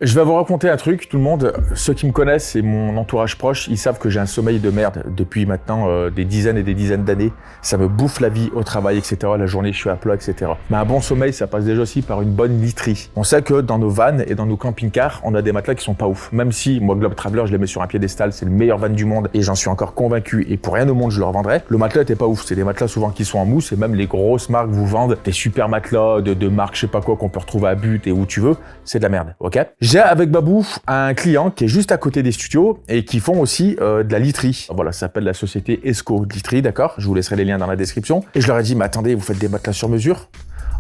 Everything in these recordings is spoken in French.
Je vais vous raconter un truc, tout le monde, ceux qui me connaissent et mon entourage proche, ils savent que j'ai un sommeil de merde depuis maintenant des dizaines et des dizaines d'années. Ça me bouffe la vie au travail, etc. La journée, je suis à plat, etc. Mais un bon sommeil, ça passe déjà aussi par une bonne literie. On sait que dans nos vannes et dans nos camping-cars, on a des matelas qui sont pas ouf. Même si, moi, Globe Traveler, je les mets sur un piédestal, c'est le meilleur van du monde et j'en suis encore convaincu. Et pour rien au monde, je le revendrai. Le matelas était pas ouf. C'est des matelas souvent qui sont en mousse et même les grosses marques vous vendent des super matelas de marque, je sais pas quoi, qu'on peut retrouver à But et où tu veux. C'est de la merde, ok? J'ai avec Babou un client qui est juste à côté des studios et qui font aussi de la literie. Voilà, ça s'appelle la société Esco Literie, d'accord? Je vous laisserai les liens dans la description. Et je leur ai dit, mais attendez, vous faites des matelas sur mesure?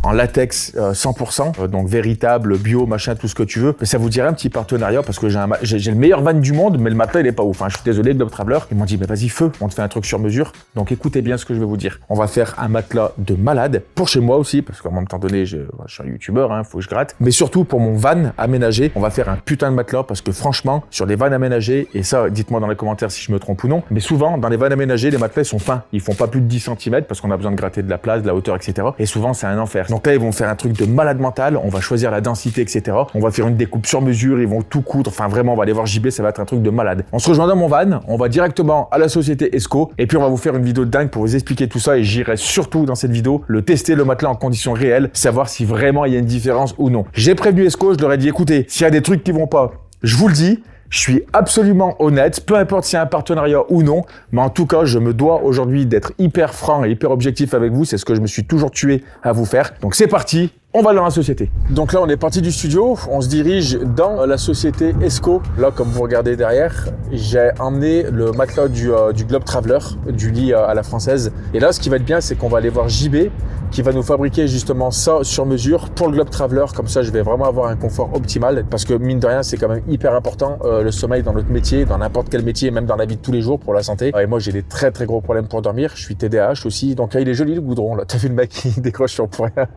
En latex 100%, donc véritable, bio, machin, tout ce que tu veux. Mais ça vous dirait un petit partenariat parce que j'ai le meilleur van du monde, mais le matelas il est pas ouf. Hein. Je suis désolé, Globe Traveler. Ils m'ont dit, mais vas-y, feu, on te fait un truc sur mesure. Donc écoutez bien ce que je vais vous dire. On va faire un matelas de malade pour chez moi aussi, parce qu'à un moment donné, je suis un youtubeur, hein, faut que je gratte. Mais surtout pour mon van aménagé, on va faire un putain de matelas parce que franchement, sur les vannes aménagées, et ça, dites-moi dans les commentaires si je me trompe ou non, mais souvent, dans les vannes aménagées, les matelas sont fins. Ils font pas plus de 10 cm parce qu'on a besoin de gratter de la place, de la hauteur, etc. Et souvent, c'est un enfer. Donc là, ils vont faire un truc de malade mental, on va choisir la densité, etc. On va faire une découpe sur mesure, ils vont tout coudre, enfin vraiment, on va aller voir JB, ça va être un truc de malade. On se rejoint dans mon van, on va directement à la société Esco, et puis on va vous faire une vidéo de dingue pour vous expliquer tout ça, et j'irai surtout dans cette vidéo le tester le matelas en conditions réelles, savoir si vraiment il y a une différence ou non. J'ai prévenu Esco, je leur ai dit, écoutez, s'il y a des trucs qui vont pas, je vous le dis, je suis absolument honnête, peu importe s'il y a un partenariat ou non, mais en tout cas, je me dois aujourd'hui d'être hyper franc et hyper objectif avec vous, c'est ce que je me suis toujours tué à vous faire. Donc c'est parti, on va dans la société. Donc là, on est parti du studio, on se dirige dans la société Esco. Là, comme vous regardez derrière, j'ai emmené le matelas du Globe Traveler, du lit à la française. Et là, ce qui va être bien, c'est qu'on va aller voir JB, qui va nous fabriquer justement ça sur mesure pour le Globe Traveler. Comme ça, je vais vraiment avoir un confort optimal parce que mine de rien, c'est quand même hyper important le sommeil dans notre métier, dans n'importe quel métier, même dans la vie de tous les jours pour la santé. Et moi, j'ai des très très gros problèmes pour dormir. Je suis TDAH aussi. Donc là, il est joli le goudron. Là, t'as vu le mec qui décroche sur pour rien.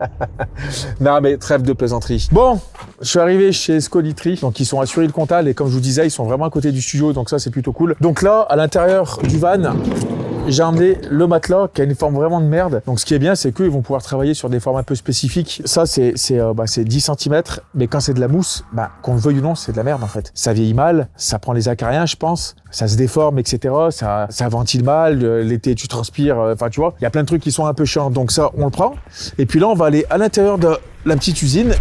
Non, mais trêve de plaisanterie. Bon, je suis arrivé chez Esco Literie. Donc ils sont assurés le Comtal et comme je vous disais, ils sont vraiment à côté du studio. Donc ça, c'est plutôt cool. Donc là, à l'intérieur du van, j'ai emmené le matelas qui a une forme vraiment de merde. Donc ce qui est bien, c'est qu'ils vont pouvoir travailler sur des formes un peu spécifiques. Ça, c'est 10 cm, mais quand c'est de la mousse, qu'on le veuille ou non, c'est de la merde en fait. Ça vieillit mal, ça prend les acariens, je pense. Ça se déforme, etc. Ça ventile mal. L'été, tu transpires. Enfin, tu vois, il y a plein de trucs qui sont un peu chiants. Donc ça, on le prend. Et puis là, on va aller à l'intérieur de la petite usine.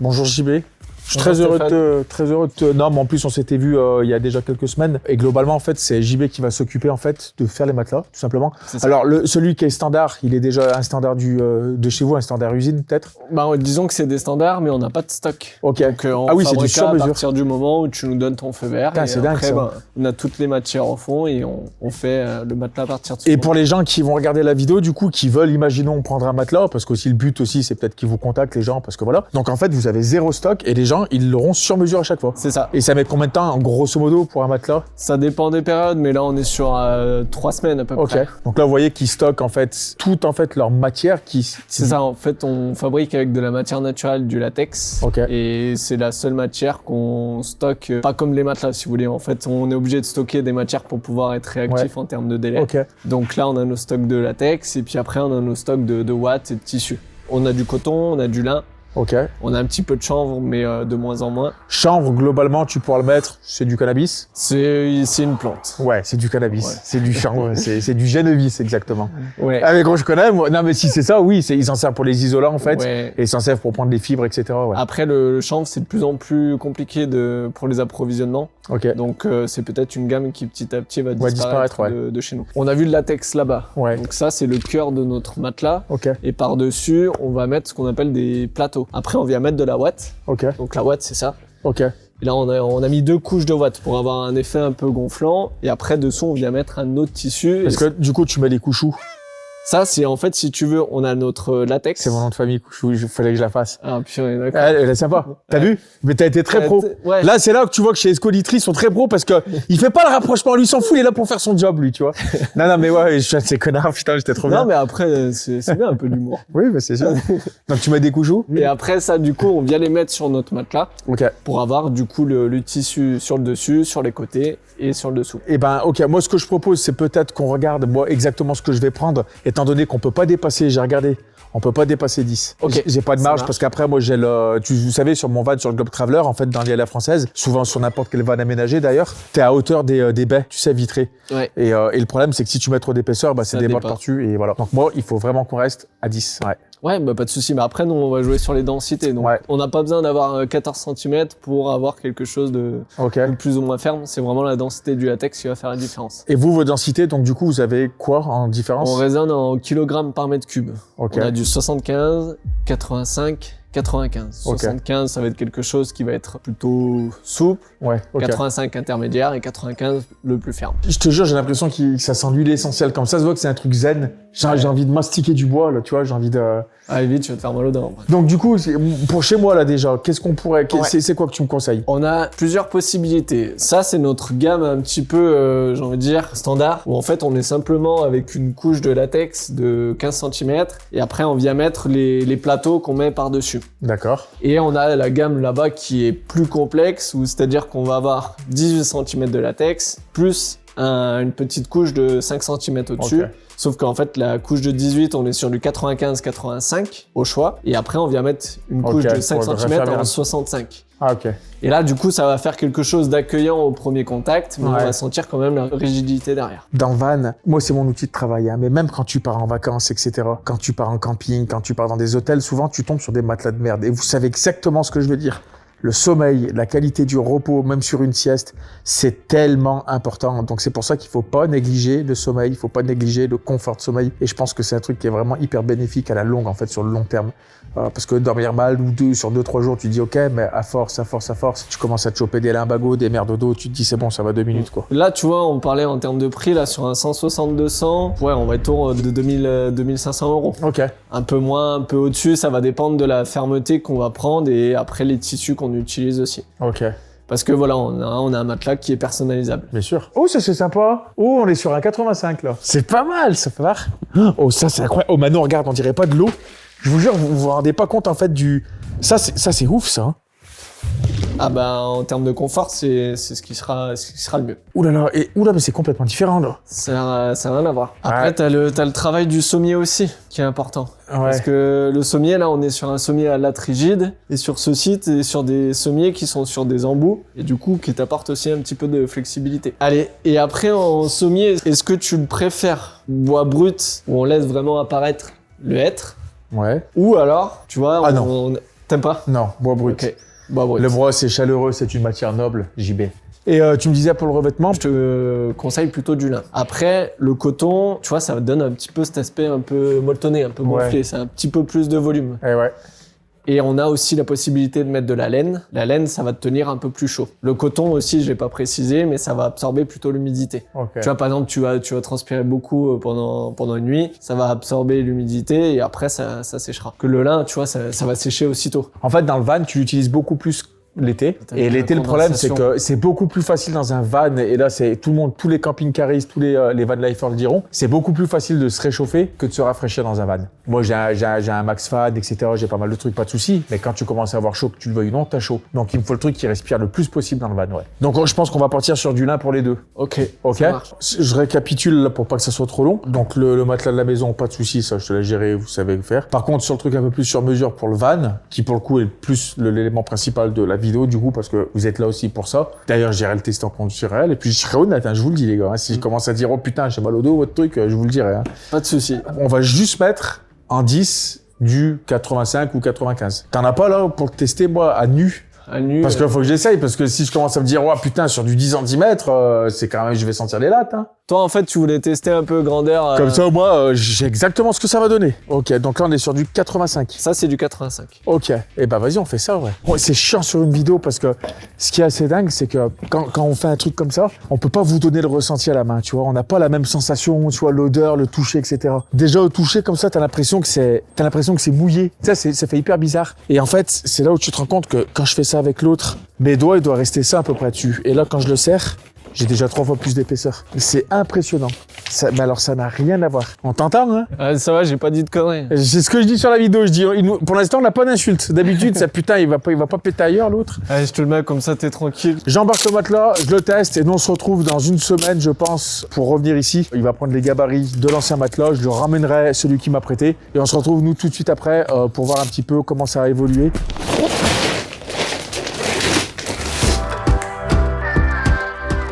Bonjour JB. Je suis très heureux de te... Non, mais en plus, on s'était vu il y a déjà quelques semaines. Et globalement, en fait, c'est JB qui va s'occuper, en fait, de faire les matelas, tout simplement. Alors, celui qui est standard, il est déjà un standard de chez vous, un standard usine, peut-être? Disons que c'est des standards, mais on n'a pas de stock. Ok. Donc, oui, c'est du sur-mesure. À partir du moment où tu nous donnes ton feu vert. Putain, c'est dingue, après, ça. on a toutes les matières au fond et on fait le matelas à partir de ce Et moment. pour les gens qui vont regarder la vidéo, du coup, qui veulent, imaginons, prendre un matelas, parce qu'aussi le but aussi, c'est peut-être qu'ils vous contactent, les gens, parce que voilà. Donc, en fait, vous avez zéro stock et les gens, ils l'auront sur mesure à chaque fois. C'est ça. Et ça met combien de temps, en grosso modo, pour un matelas? Ça dépend des périodes, mais là, on est sur 3 semaines à peu près. Ok. Donc là, vous voyez qu'ils stockent, en fait, toute, en fait, leur matière C'est ça. En fait, on fabrique avec de la matière naturelle, du latex. Ok. Et c'est la seule matière qu'on stocke, pas comme les matelas, si vous voulez. En fait, on est obligé de stocker des matières pour pouvoir être réactif en termes de délai. Ok. Donc là, on a nos stocks de latex, et puis après, on a nos stocks de watts et de tissus. On a du coton, on a du lin. Ok. On a un petit peu de chanvre, mais de moins en moins. Chanvre, globalement, tu pourras le mettre, c'est du cannabis? C'est une plante. Ouais, c'est du cannabis. Ouais. C'est du chanvre, c'est du genevis, exactement. Ouais. Ah, mais quand je connais, moi, non, mais si c'est ça, oui, ils s'en servent pour les isolants, en fait. Ouais. Et ils s'en servent pour prendre les fibres, etc. Ouais. Après, le chanvre, c'est de plus en plus compliqué pour les approvisionnements. Ok. Donc, c'est peut-être une gamme qui, petit à petit, va disparaître ouais. de chez nous. On a vu le latex là-bas. Ouais. Donc ça, c'est le cœur de notre matelas. Ok. Et par-dessus, on va mettre ce qu'on appelle des plateaux. Après, on vient mettre de la ouate. Ok. Donc la ouate, c'est ça. Ok. Et là, on a mis 2 couches de ouate pour avoir un effet un peu gonflant. Et après, dessous, on vient mettre un autre tissu. Parce que du coup, tu mets les couchous. Ça, c'est en fait, si tu veux, on a notre latex. C'est mon nom de famille, Couchou, il fallait que je la fasse. Ah, purée, d'accord. Elle est sympa. T'as vu? Mais t'as été très pro. Ouais. Là, c'est là que tu vois que chez Esco Literie, ils sont très pros parce que il fait pas le rapprochement. Lui, il s'en fout, il est là pour faire son job, lui, tu vois. Non, mais ouais, je suis un de ces connards, putain, j'étais trop bien. Non, mais après, c'est bien un peu d'humour. Oui, bah, c'est sûr. Donc, tu mets des couchous. Et après ça, du coup, on vient les mettre sur notre matelas. Ok. Pour avoir, du coup, le tissu sur le dessus, sur les côtés et sur le dessous. Eh ben, ok. Moi, ce que je propose, c'est peut-être qu'on regarde, moi, exactement ce que je vais prendre et étant donné qu'on peut pas dépasser, j'ai regardé, on peut pas dépasser 10. Ok, J'ai pas de ça marge marche. parce qu'après, moi, vous savez, sur mon van, sur le Globe Traveler, en fait, dans l'île à la française, souvent sur n'importe quel van aménagé d'ailleurs, t'es à hauteur des baies, tu sais, vitrées. Ouais. Et le problème, c'est que si tu mets trop d'épaisseur, bah, c'est Ça des bords dépasse. par-dessus et voilà. Donc moi, il faut vraiment qu'on reste à 10. Ouais. Ouais, bah pas de souci. Mais après, nous, on va jouer sur les densités. Donc, Ouais. on n'a pas besoin d'avoir 14 cm pour avoir quelque chose de Ok. plus ou moins ferme. C'est vraiment la densité du latex qui va faire la différence. Et vous, vos densités, donc du coup, vous avez quoi en différence? On raisonne en kilogrammes par mètre cube. Ok. On a du 75, 85, 95. Ok. 75, ça va être quelque chose qui va être plutôt souple. Ouais, ok. 85 intermédiaire et 95 le plus ferme. Je te jure, j'ai l'impression que ça sent l'huile essentielle. Comme ça se voit que c'est un truc zen. J'ai envie de mastiquer du bois, là, tu vois, j'ai envie de... Allez vite, tu vas te faire mal aux dents. Donc du coup, pour chez moi, là, déjà, qu'est-ce qu'on pourrait... Ouais. C'est quoi que tu me conseilles? On a plusieurs possibilités. Ça, c'est notre gamme un petit peu, j'ai envie de dire, standard, où en fait, on est simplement avec une couche de latex de 15 cm, et après, on vient mettre les plateaux qu'on met par-dessus. D'accord. Et on a la gamme là-bas qui est plus complexe, où c'est-à-dire qu'on va avoir 18 cm de latex, plus une petite couche de 5 cm au-dessus. Ok. Sauf qu'en fait, la couche de 18, on est sur du 95-85 au choix. Et après, on vient mettre une couche Ok, de 5 pour le cm refaire en 65. Ah, ok. Et là, du coup, ça va faire quelque chose d'accueillant au premier contact, mais Ouais. on va sentir quand même la rigidité derrière. Dans le van, moi, c'est mon outil de travail, hein. Mais même quand tu pars en vacances, etc., quand tu pars en camping, quand tu pars dans des hôtels, souvent, tu tombes sur des matelas de merde. Et vous savez exactement ce que je veux dire. Le sommeil, la qualité du repos, même sur une sieste, c'est tellement important. Donc, c'est pour ça qu'il faut pas négliger le sommeil, il faut pas négliger le confort de sommeil. Et je pense que c'est un truc qui est vraiment hyper bénéfique à la longue, en fait, sur le long terme. Parce que dormir mal ou sur 2-3 jours, tu te dis ok, mais à force, tu commences à te choper des limbagos, des merdes au dos, tu te dis c'est bon, ça va 2 minutes, quoi. Là, tu vois, on parlait en termes de prix, là, sur un 160-200, ouais, on va être autour de 2500 euros. Ok. Un peu moins, un peu au-dessus, ça va dépendre de la fermeté qu'on va prendre et après les tissus qu'on utilise aussi. Ok. Parce que voilà, on a un matelas qui est personnalisable. Bien sûr. Oh, ça c'est sympa. Oh, on est sur un 85 là. C'est pas mal, ça fait voir. Oh, ça c'est incroyable. Oh, maintenant regarde, on dirait pas de l'eau. Je vous jure, vous vous rendez pas compte en fait du. Ça c'est ouf ça. Hein. Ah bah, en termes de confort, c'est ce qui sera le mieux. Ouh là là, mais c'est complètement différent là. Ça n'a rien à voir. Après, Ouais. t'as le travail du sommier aussi, qui est important. Ouais. Parce que le sommier, là, on est sur un sommier à latte rigide, et sur ce site, et sur des sommiers qui sont sur des embouts, et du coup, qui t'apportent aussi un petit peu de flexibilité. Allez, et après, en sommier, est-ce que tu le préfères bois brut, où on laisse vraiment apparaître le hêtre, Ouais. ou alors, tu vois, Ah non. T'aimes pas? Non, bois brut. Ok, bois brut. Le bois c'est chaleureux, c'est une matière noble, JB. Et tu me disais pour le revêtement. Je te conseille plutôt du lin. Après, le coton, tu vois, ça donne un petit peu cet aspect un peu molletonné, un peu gonflé, c'est un petit peu plus de volume. Eh ouais. Et on a aussi la possibilité de mettre de la laine. La laine, ça va te tenir un peu plus chaud. Le coton aussi, je l'ai pas précisé, mais ça va absorber plutôt l'humidité. Ok. Tu vois, par exemple, tu vas transpirer beaucoup pendant une nuit, ça va absorber l'humidité et après, ça séchera. Que le lin, tu vois, ça va sécher aussitôt. En fait, dans le van, tu l'utilises beaucoup plus l'été. T'as Et une l'été, le problème, c'est condensation. que c'est beaucoup plus facile dans un van. Et là, c'est tout le monde, tous les camping-caristes, tous les van lifers le diront. C'est beaucoup plus facile de se réchauffer que de se rafraîchir dans un van. Moi, j'ai un max fan, etc. J'ai pas mal de trucs, pas de soucis. Mais quand tu commences à avoir chaud, que tu le veuilles ou non, t'as chaud. Donc, il me faut le truc qui respire le plus possible dans le van, ouais. Donc, je pense qu'on va partir sur du lin pour les deux. Ok, Ok. ça marche. Je récapitule là pour pas que ça soit trop long. Donc le matelas de la maison, pas de souci, ça je te l'ai géré, vous savez le faire. Par contre sur le truc un peu plus sur mesure pour le van, qui pour le coup est plus l'élément principal de la vidéo du coup parce que vous êtes là aussi pour ça. D'ailleurs j'irai le tester en condition réelle et puis je serai honnête, hein, je vous le dis les gars. Hein, si je commence à dire oh putain j'ai mal au dos votre truc, je vous le dirai. Hein. Pas de souci. On va juste mettre en 10 du 85 ou 95. T'en as pas là pour le tester moi à nu? À nu. Parce qu'il faut que j'essaye, parce que si je commence à me dire, oh putain, sur du 10 cm, c'est quand même, je vais sentir les lattes, hein. Toi, en fait, tu voulais tester un peu grandeur. Comme ça, moi, j'ai exactement ce que ça va donner. Ok, donc là, on est sur du 85. Ça, c'est du 85. Ok, et ben vas-y, on fait ça, ouais. Bon, c'est chiant sur une vidéo parce que ce qui est assez dingue, c'est que quand on fait un truc comme ça, on peut pas vous donner le ressenti à la main, tu vois. On n'a pas la même sensation, tu vois, l'odeur, le toucher, etc. Déjà, au toucher, comme ça, t'as l'impression que c'est mouillé. Tu sais, ça fait hyper bizarre. Et en fait, c'est là où tu te rends compte que quand je fais ça avec l'autre, mes doigts, ils doivent rester ça à peu près dessus. Et là, quand je le serre, J'ai déjà 3 fois plus d'épaisseur. C'est impressionnant. Mais alors ça n'a rien à voir. On t'entend, hein? Ah, ça va, j'ai pas dit de conneries. C'est ce que je dis sur la vidéo. Je dis, pour l'instant, on n'a pas d'insulte. D'habitude, ça putain, il va pas péter ailleurs, l'autre. Allez, je te le mets comme ça, t'es tranquille. J'embarque le matelas, je le teste et nous on se retrouve dans une semaine, je pense, pour revenir ici. Il va prendre les gabarits de l'ancien matelas, je lui ramènerai celui qui m'a prêté et on se retrouve nous tout de suite après pour voir un petit peu comment ça a évolué.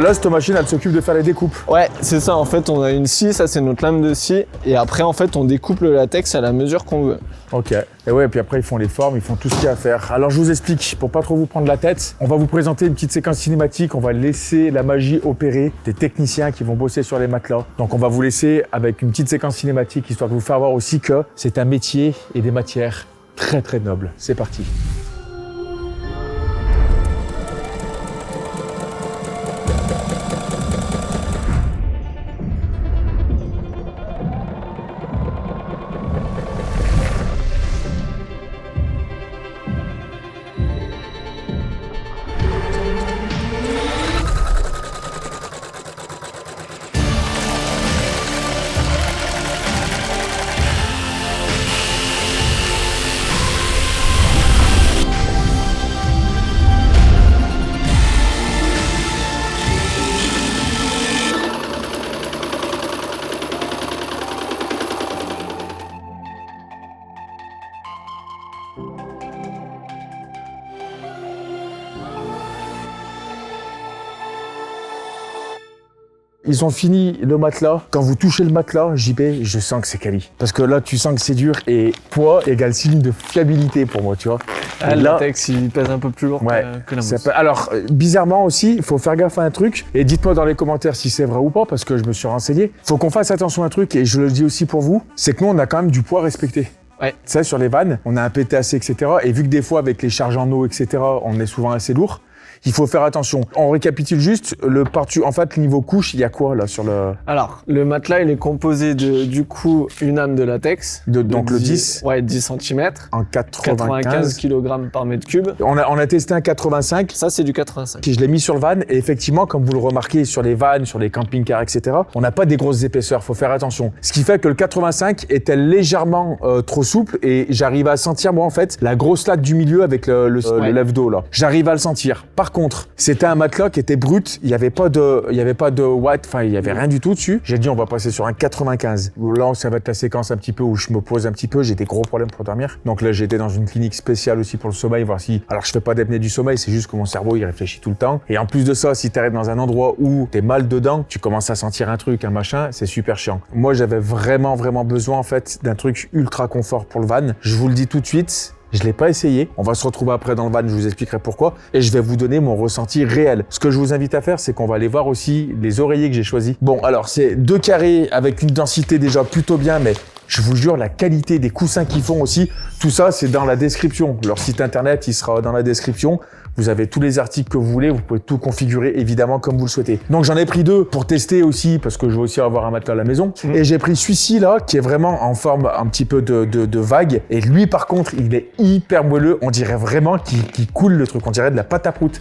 Là, cette machine, elle s'occupe de faire les découpes. Ouais, c'est ça. En fait, on a une scie, ça c'est notre lame de scie. Et après, en fait, on découpe le latex à la mesure qu'on veut. Ok. Et ouais, puis après, ils font les formes, ils font tout ce qu'il y a à faire. Alors, je vous explique, pour pas trop vous prendre la tête, on va vous présenter une petite séquence cinématique. On va laisser la magie opérer des techniciens qui vont bosser sur les matelas. Donc, on va vous laisser avec une petite séquence cinématique, histoire de vous faire voir aussi que c'est un métier et des matières très, très nobles. C'est parti. Ils ont fini le matelas. Quand vous touchez le matelas, JP, je sens que c'est quali. Parce que là, tu sens que c'est dur et poids égale signe de fiabilité pour moi, tu vois. Ah, le latex, il pèse un peu plus lourd que la mousse. Alors, bizarrement aussi, il faut faire gaffe à un truc. Et dites-moi dans les commentaires si c'est vrai ou pas, parce que je me suis renseigné. Faut qu'on fasse attention à un truc, et je le dis aussi pour vous, c'est que nous, on a quand même du poids respecté. Ouais. Tu sais, sur les vannes, on a un PTAC, etc. Et vu que des fois, avec les charges en eau, etc., on est souvent assez lourd, il faut faire attention. On récapitule juste, en fait, le niveau couche, il y a quoi là sur le... Alors, le matelas, il est composé de, du coup, une âme de latex. Donc le 10 Ouais, 10 cm. En 95 kg par mètre cube. On a testé un 85. Ça, c'est du 85. Je l'ai mis sur le van et effectivement, comme vous le remarquez sur les vannes, sur les camping-cars, etc., on n'a pas des grosses épaisseurs, faut faire attention. Ce qui fait que le 85 était légèrement trop souple et j'arrive à sentir, moi, en fait, la grosse latte du milieu avec le lève-dos, là. J'arrive à le sentir. Par contre, c'était un matelas qui était brut, il n'y avait pas de watt, enfin, il n'y avait rien du tout dessus. J'ai dit, on va passer sur un 95. Là, ça va être la séquence un petit peu où je me pose un petit peu, j'ai des gros problèmes pour dormir. Donc là, j'étais dans une clinique spéciale aussi pour le sommeil, voir si... Alors, je fais pas d'apnée du sommeil, c'est juste que mon cerveau, il réfléchit tout le temps. Et en plus de ça, si tu arrives dans un endroit où t'es mal dedans, tu commences à sentir un truc, un machin, c'est super chiant. Moi, j'avais vraiment besoin, en fait, d'un truc ultra confort pour le van. Je vous le dis tout de suite, je l'ai pas essayé. On va se retrouver après dans le van, je vous expliquerai pourquoi. Et je vais vous donner mon ressenti réel. Ce que je vous invite à faire, c'est qu'on va aller voir aussi les oreillers que j'ai choisis. Bon, alors c'est 2 carrés avec une densité déjà plutôt bien, mais je vous jure, la qualité des coussins qu'ils font aussi, tout ça, c'est dans la description. Leur site internet, il sera dans la description. Vous avez tous les articles que vous voulez, vous pouvez tout configurer évidemment comme vous le souhaitez. Donc j'en ai pris 2 pour tester aussi, parce que je veux aussi avoir un matelas à la maison. Et j'ai pris celui-ci là, qui est vraiment en forme un petit peu de vague. Et lui par contre, il est hyper moelleux, on dirait vraiment qu'il coule le truc, on dirait de la pâte à prout.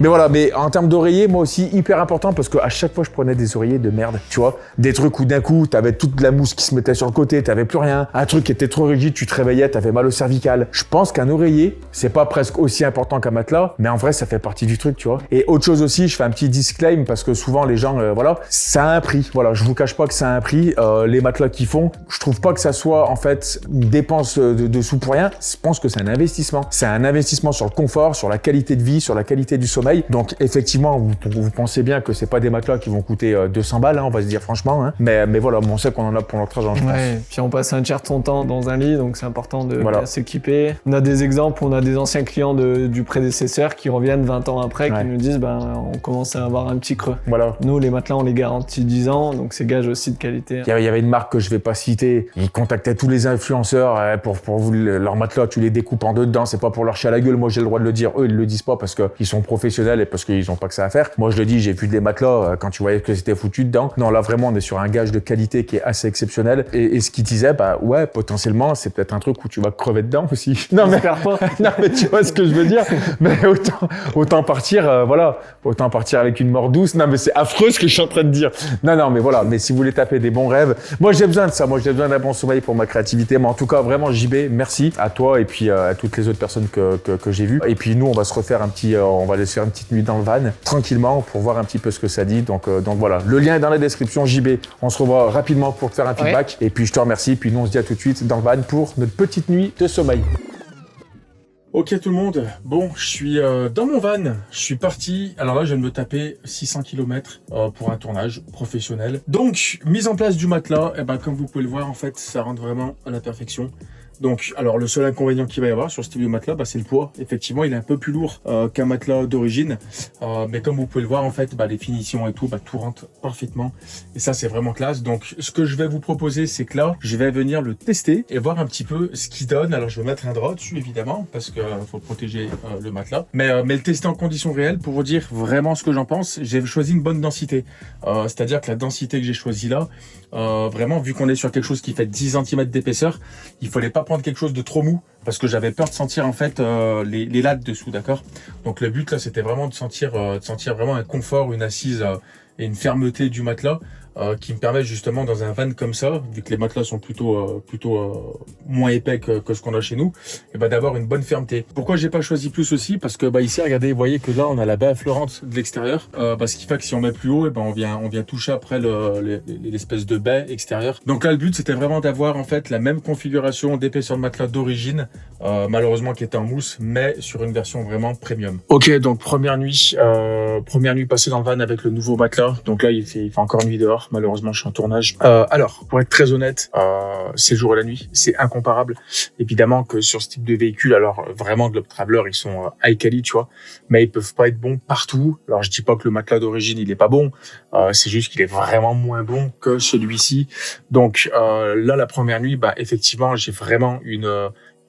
Mais voilà, mais en termes d'oreillers, moi aussi, hyper important parce qu'à chaque fois, je prenais des oreillers de merde, tu vois. Des trucs où d'un coup, t'avais toute la mousse qui se mettait sur le côté, t'avais plus rien. Un truc qui était trop rigide, tu te réveillais, t'avais mal au cervical. Je pense qu'un oreiller, c'est pas presque aussi important qu'un matelas, mais en vrai, ça fait partie du truc, tu vois. Et autre chose aussi, je fais un petit disclaim parce que souvent, les gens, voilà, ça a un prix. Voilà, je vous cache pas que ça a un prix. Les matelas qu'ils font, je trouve pas que ça soit, en fait, une dépense de sous pour rien. Je pense que c'est un investissement. C'est un investissement sur le confort, sur la qualité de vie, sur la qualité du sommeil. Donc effectivement, vous pensez bien que c'est pas des matelas qui vont coûter 200 balles, hein, on va se dire franchement. Hein. Mais voilà, on sait qu'on en a pour notre argent, je pense. Puis on passe un tiers de son temps dans un lit, donc c'est important de bien s'équiper. On a des exemples, on a des anciens clients du prédécesseur qui reviennent 20 ans après, qui nous disent on commence à avoir un petit creux. Voilà. Nous, les matelas, on les garantit 10 ans, donc c'est gage aussi de qualité. Il y avait une marque que je vais pas citer, ils contactaient tous les influenceurs pour vous, leurs matelas, tu les découpes en deux dedans, c'est pas pour leur chier à la gueule, moi j'ai le droit de le dire, eux ils le disent pas parce qu'ils sont professionnels professionnels et parce qu'ils ont pas que ça à faire. Moi, je le dis, j'ai vu des matelas quand tu voyais que c'était foutu dedans. Non, là, vraiment, on est sur un gage de qualité qui est assez exceptionnel. Et ce qu'il disait, bah ouais, potentiellement, c'est peut-être un truc où tu vas crever dedans aussi. Non, mais non, mais tu vois ce que je veux dire. Mais autant partir, voilà, autant partir avec une mort douce. Non, mais c'est affreux ce que je suis en train de dire. Non, mais voilà. Mais si vous voulez taper des bons rêves, moi, j'ai besoin de ça. Moi, j'ai besoin d'un bon sommeil pour ma créativité. Mais en tout cas, vraiment, JB, merci à toi et puis à toutes les autres personnes que j'ai vues. Et puis nous, on va se refaire on va aller se faire une petite nuit dans le van tranquillement pour voir un petit peu ce que ça dit. Donc voilà, le lien est dans la description. JB, on se revoit rapidement pour te faire un feedback. Ouais. Et puis je te remercie. Puis nous, on se dit à tout de suite dans le van pour notre petite nuit de sommeil. Ok tout le monde, bon, je suis dans mon van, je suis parti, alors là je viens de me taper 600 km pour un tournage professionnel. Donc, mise en place du matelas, et ben comme vous pouvez le voir en fait, ça rentre vraiment à la perfection. Donc, alors le seul inconvénient qu'il va y avoir sur ce type de matelas, bah, c'est le poids. Effectivement, il est un peu plus lourd qu'un matelas d'origine, mais comme vous pouvez le voir en fait, bah, les finitions et tout, bah, tout rentre parfaitement. Et ça, c'est vraiment classe. Donc, ce que je vais vous proposer, c'est que là, je vais venir le tester et voir un petit peu ce qu'il donne. Alors, je vais mettre un drap dessus évidemment parce que faut protéger le matelas, mais le tester en conditions réelles pour vous dire vraiment ce que j'en pense. J'ai choisi une bonne densité, c'est-à-dire que la densité que j'ai choisie là, vraiment vu qu'on est sur quelque chose qui fait 10 cm d'épaisseur, il fallait pas prendre quelque chose de trop mou parce que j'avais peur de sentir en fait les lattes dessous, d'accord. Donc le but là, c'était vraiment de sentir vraiment un confort, une assise et une fermeté du matelas qui me permet justement dans un van comme ça, vu que les matelas sont plutôt moins épais que ce qu'on a chez nous, et bah d'avoir une bonne fermeté. Pourquoi j'ai pas choisi plus aussi? Parce que bah ici, regardez, vous voyez que là on a la baie affleurante de l'extérieur, ce qui fait que si on met plus haut, et ben on vient toucher après l'espèce de baie extérieure. Donc là le but c'était vraiment d'avoir en fait la même configuration d'épaisseur de matelas d'origine, malheureusement qui était en mousse, mais sur une version vraiment premium. Ok, donc première nuit passée dans le van avec le nouveau matelas. Donc là il fait encore nuit dehors. Malheureusement, je suis en tournage. Alors, pour être très honnête, c'est le jour et la nuit, c'est incomparable. Évidemment que sur ce type de véhicule, alors vraiment Globe Traveler, ils sont high quality, tu vois, mais ils peuvent pas être bons partout. Alors, je dis pas que le matelas d'origine, il est pas bon, c'est juste qu'il est vraiment moins bon que celui-ci. Donc là, la première nuit, bah effectivement, j'ai vraiment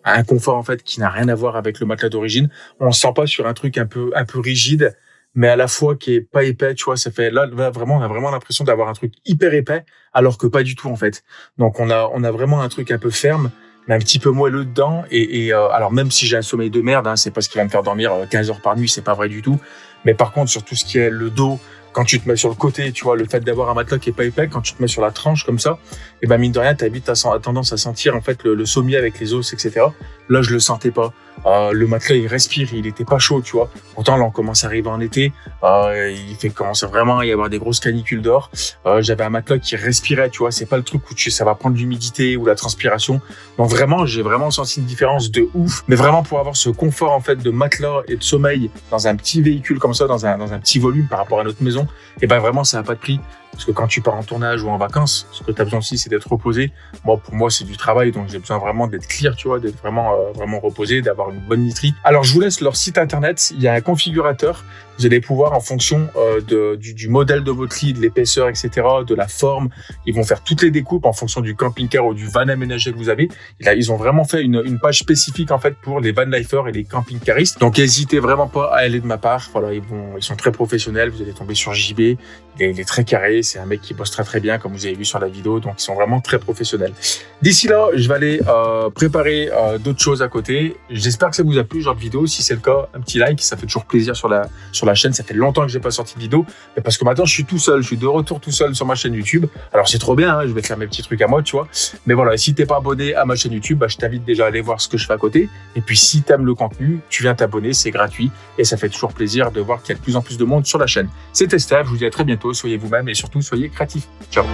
un confort en fait qui n'a rien à voir avec le matelas d'origine. On se sent pas sur un truc un peu rigide, mais à la fois qui est pas épais, tu vois, ça fait là vraiment on a vraiment l'impression d'avoir un truc hyper épais alors que pas du tout en fait. Donc on a vraiment un truc un peu ferme mais un petit peu moelleux dedans et alors même si j'ai un sommeil de merde, hein, c'est pas ce qui va me faire dormir 15 heures par nuit, c'est pas vrai du tout. Mais par contre sur tout ce qui est le dos, quand tu te mets sur le côté, tu vois, le fait d'avoir un matelas qui est pas épais, quand tu te mets sur la tranche comme ça, et ben mine de rien, t'as vite tendance à sentir en fait le sommier avec les os, etc. Là, je le sentais pas. Le matelas, il respire, il était pas chaud, tu vois. Pourtant, là, on commence à arriver en été. Il commence vraiment à y avoir des grosses canicules dehors. J'avais un matelas qui respirait, tu vois. C'est pas le truc où ça va prendre l'humidité ou la transpiration. Donc vraiment, j'ai vraiment senti une différence de ouf. Mais vraiment, pour avoir ce confort, en fait, de matelas et de sommeil dans un petit véhicule comme ça, dans un petit volume par rapport à notre maison, et ben vraiment, ça n'a pas de prix. Parce que quand tu pars en tournage ou en vacances, ce que tu as besoin aussi, c'est d'être reposé. Moi, pour moi, c'est du travail, donc j'ai besoin vraiment d'être clear, tu vois, d'être vraiment reposé, d'avoir une bonne literie. Alors, je vous laisse leur site internet. Il y a un configurateur. Vous allez pouvoir, en fonction du modèle de votre lit, de l'épaisseur, etc., de la forme, ils vont faire toutes les découpes en fonction du camping-car ou du van aménagé que vous avez. Et là, ils ont vraiment fait une page spécifique, en fait, pour les van-lifers et les camping-caristes. Donc, n'hésitez vraiment pas à aller de ma part. Voilà, ils sont très professionnels. Vous allez tomber sur JB. Il est très carré. C'est un mec qui bosse très très bien, comme vous avez vu sur la vidéo. Donc, ils sont vraiment très professionnels. D'ici là, je vais aller préparer d'autres choses à côté. J'espère que ça vous a plu, ce genre de vidéo. Si c'est le cas, un petit like. Ça fait toujours plaisir sur la chaîne. Ça fait longtemps que j'ai pas sorti de vidéo. Mais parce que maintenant, je suis tout seul. Je suis de retour tout seul sur ma chaîne YouTube. Alors, c'est trop bien. Hein, je vais faire mes petits trucs à moi, tu vois. Mais voilà, si t'es pas abonné à ma chaîne YouTube, bah, je t'invite déjà à aller voir ce que je fais à côté. Et puis, si t'aimes le contenu, tu viens t'abonner. C'est gratuit. Et ça fait toujours plaisir de voir qu'il y a de plus en plus de monde sur la chaîne. C'était Steph. Je vous dis à très bientôt. Soyez vous-même et surtout, soyez créatifs. Ciao.